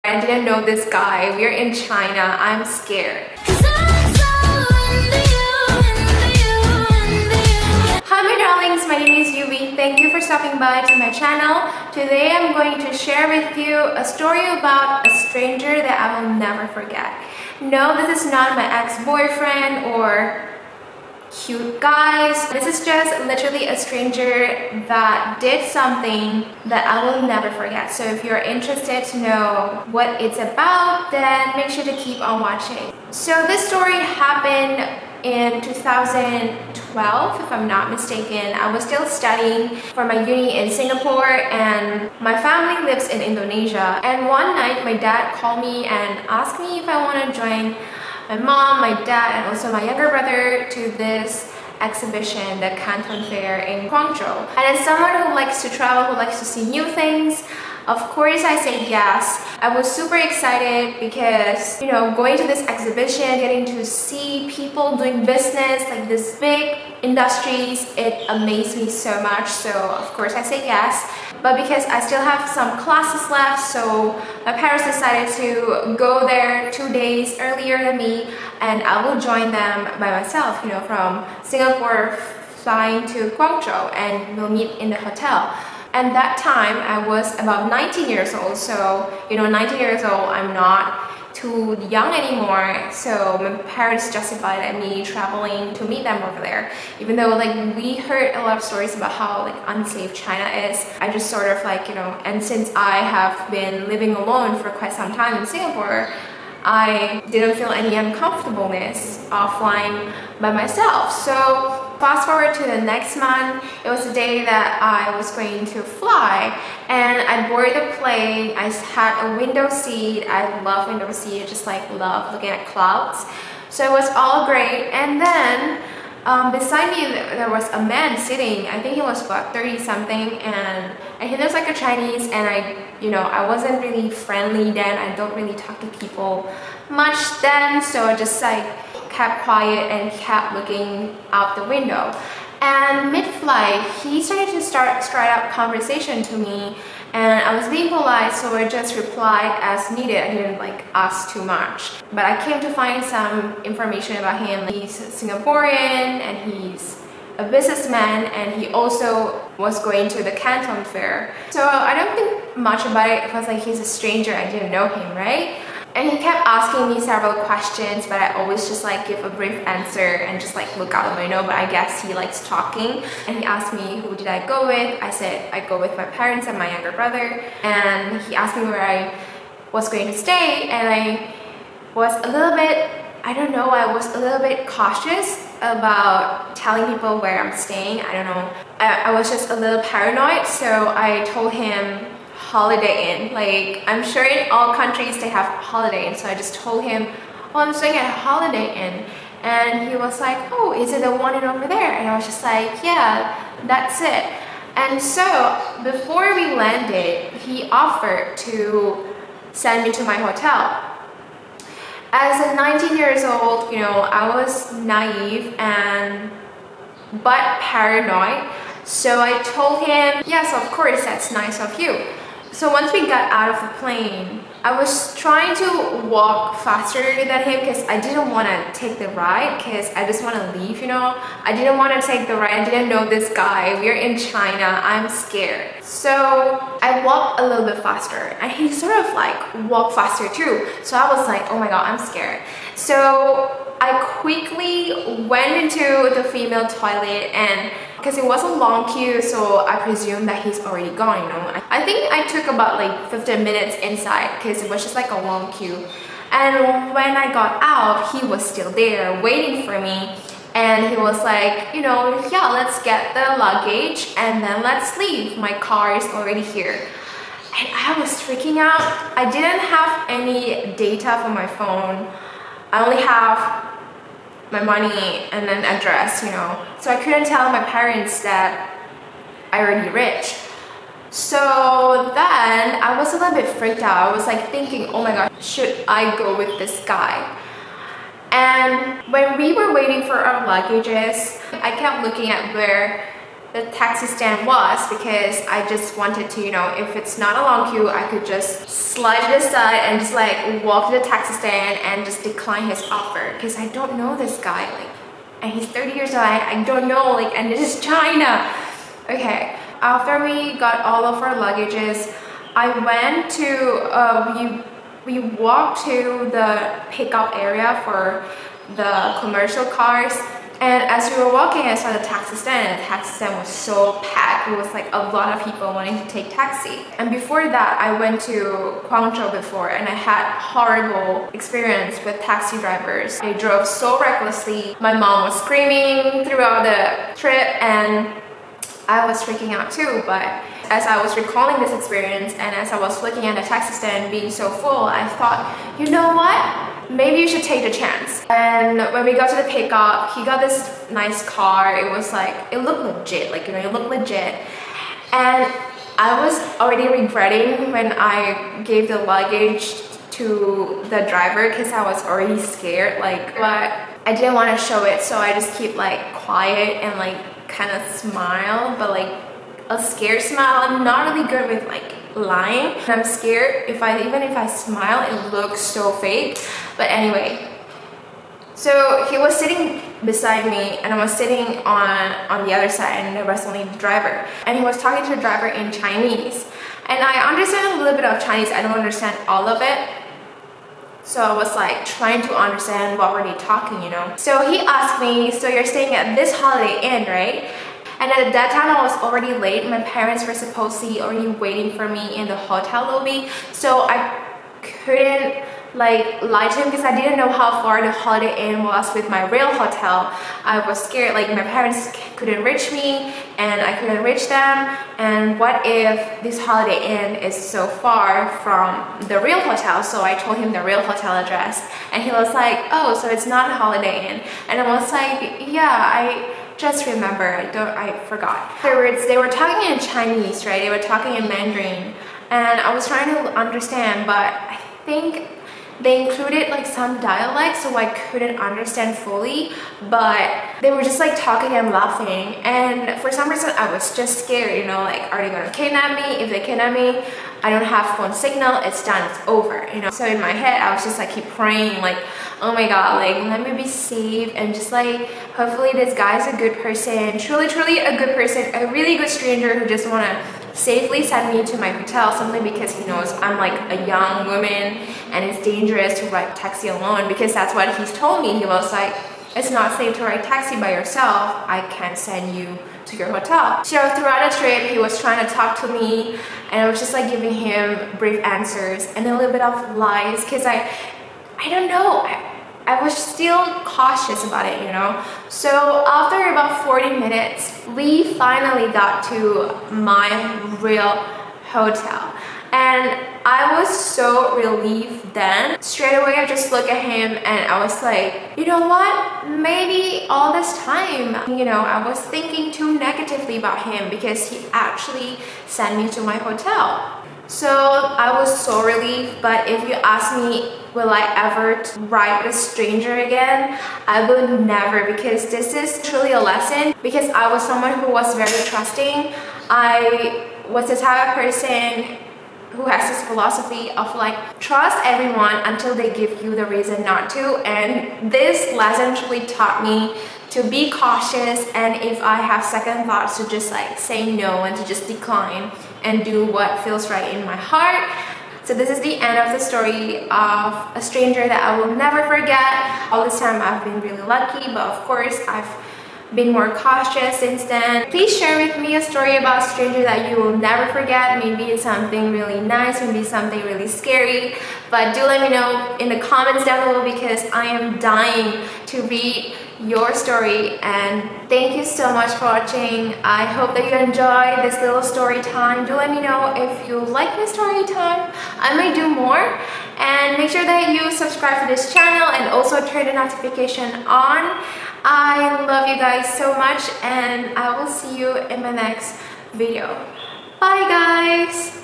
I didn't know this guy. We're in China. I'm scared. Hi my darlings, my name is Yuvi. Thank you for stopping by to my channel. Today I'm going to share with you a story about a stranger that I will never forget. No, this is not my ex-boyfriend or cute guys. This is just literally a stranger that did something that I will never forget. So if you're interested to know what it's about, then make sure to keep on watching. So this story happened in 2012, if I'm not mistaken. I was still studying for my uni in Singapore and my family lives in Indonesia. And one night my dad called me and asked me if I want to join my mom, my dad, and also my younger brother to this exhibition, the Canton Fair in Guangzhou. And as someone who likes to travel, who likes to see new things, of course I said yes. I was super excited because, you know, going to this exhibition, getting to see people doing business, like this big industries, it amazed me so much. So of course I said yes. But because I still have some classes left, so my parents decided to go there 2 days earlier than me, and I will join them by myself, you know, from Singapore flying to Guangzhou, and we'll meet in the hotel. And that time I was about 19 years old, so you know, 19 years old, I'm not too young anymore, so my parents justified me traveling to meet them over there. Even though like we heard a lot of stories about how like unsafe China is, I just sort of like, you know, and since I have been living alone for quite some time in Singapore, I didn't feel any uncomfortableness of flying by myself. So fast forward to the next month, it was the day that I was going to fly, and I boarded the plane. I had a window seat. I love window seat. I just like love looking at clouds. So it was all great. And then beside me there was a man sitting. I think he was about 30 something, and he looks like a Chinese, and I wasn't really friendly then. I don't really talk to people much then, so I just like kept quiet and kept looking out the window. And mid-flight, he started to straight up conversation to me, and I was being polite, so I just replied as needed. I didn't like ask too much. But I came to find some information about him. He's Singaporean and he's a businessman, and he also was going to the Canton Fair. So I don't think much about it because like he's a stranger, I didn't know him, right? And he kept asking me several questions, but I always just like give a brief answer and just like look out the window. But I guess he likes talking. And he asked me who did I go with. I said I go with my parents and my younger brother. And he asked me where I was going to stay, and I was a little bit, I was a little bit cautious about telling people where I'm staying. I don't know. I was just a little paranoid, so I told him Holiday Inn. Like, I'm sure in all countries they have Holiday Inn, so I just told him, oh, I'm staying at Holiday Inn. And he was like, oh, is it the one in over there? And I was just like, yeah, that's it. And so before we landed, he offered to send me to my hotel. As a 19 years old, you know, I was naive but paranoid. So I told him, yes, of course, that's nice of you. So once we got out of the plane, I was trying to walk faster than him because I didn't want to take the ride because I just want to leave, you know. I didn't want to take the ride. I didn't know this guy. We're in China. I'm scared. So I walked a little bit faster, and he sort of like walked faster too. So I was like, oh my God, I'm scared. So I quickly went into the female toilet, and because it was a long queue, so I presumed that he's already gone, you know. I think I took about like 15 minutes inside because it was just like a long queue. And when I got out, he was still there waiting for me. And he was like, you know, yeah, let's get the luggage and then let's leave. My car is already here. And I was freaking out. I didn't have any data for my phone. I only have my money and an address, you know. So I couldn't tell my parents that I already rich. So then I was a little bit freaked out. I was like thinking, oh my God, should I go with this guy? And when we were waiting for our luggages, I kept looking at where the taxi stand was, because I just wanted to, if it's not a long queue, I could just slide to the side and just like walk to the taxi stand and just decline his offer, because I don't know this guy, like, and he's 30 years old. I don't know, like, and this is China. Okay, after we got all of our luggages, I went to we walked to the pickup area for the commercial cars. And as we were walking, I saw the taxi stand, and the taxi stand was so packed. It was like a lot of people wanting to take taxi. And before that, I went to Guangzhou before, and I had horrible experience with taxi drivers. They drove so recklessly. My mom was screaming throughout the trip, and I was freaking out too. But as I was recalling this experience, and as I was looking at the taxi stand being so full, I thought, you know what? Maybe you should take the chance. And when we got to the pickup, he got this nice car. It was like, it looked legit, like, it looked legit. And I was already regretting when I gave the luggage to the driver, because I was already scared, like, but I didn't want to show it, so I just keep like quiet and like kind of smile, but like a scared smile. I'm not really good with like lying. I'm scared even if I smile, it looks so fake. But anyway, so he was sitting beside me, and I was sitting on the other side, and there was only the driver, and he was talking to the driver in Chinese, and I understand a little bit of Chinese. I don't understand all of it, so I was like trying to understand what were they talking, So he asked me, so you're staying at this Holiday Inn, right? And at that time, I was already late. My parents were supposedly already waiting for me in the hotel lobby. So I couldn't like lie to him, because I didn't know how far the Holiday Inn was with my real hotel. I was scared, like my parents couldn't reach me and I couldn't reach them. And what if this Holiday Inn is so far from the real hotel? So I told him the real hotel address, and he was like, oh, so it's not a Holiday Inn. And I was like, yeah, I just remember, I forgot. Afterwards, they were talking in Chinese, right? They were talking in Mandarin, and I was trying to understand, but I think they included like some dialect, so I couldn't understand fully, but they were just like talking and laughing, and for some reason I was just scared, like, are they gonna kidnap me? If they kidnap me, I don't have phone signal, it's done, it's over, So in my head, I was just like keep praying, like, oh my God, like, let me be safe, and just like, hopefully this guy's a good person, truly a good person, a really good stranger who just wanna safely send me to my hotel, simply because he knows I'm like a young woman and it's dangerous to ride taxi alone, because that's what he's told me. He was like, it's not safe to ride taxi by yourself, I can't send you to your hotel. So throughout the trip, he was trying to talk to me, and I was just like giving him brief answers and a little bit of lies, because I don't know, I was still cautious about it, So after about 40 minutes, we finally got to my real hotel. And I was so relieved then. Straight away, I just looked at him and I was like, you know what? Maybe all this time, I was thinking too negatively about him, because he actually sent me to my hotel. So I was so relieved, but if you ask me, will I ever ride with a stranger again? I would never, because this is truly a lesson, because I was someone who was very trusting. I was the type of person who has this philosophy of like, trust everyone until they give you the reason not to. And this lesson truly taught me to be cautious, and if I have second thoughts, to just like say no and to just decline and do what feels right in my heart. So this is the end of the story of a stranger that I will never forget. All this time I've been really lucky, but of course I've been more cautious since then. Please share with me a story about a stranger that you will never forget. Maybe it's something really nice, maybe something really scary, but do let me know in the comments down below, because I am dying to read your story. And thank you so much for watching. I hope that you enjoy this little story time. Do let me know if you like my story time. I may do more, and make sure that you subscribe to this channel and also turn the notification on. I love you guys so much, and I will see you in my next video. Bye guys.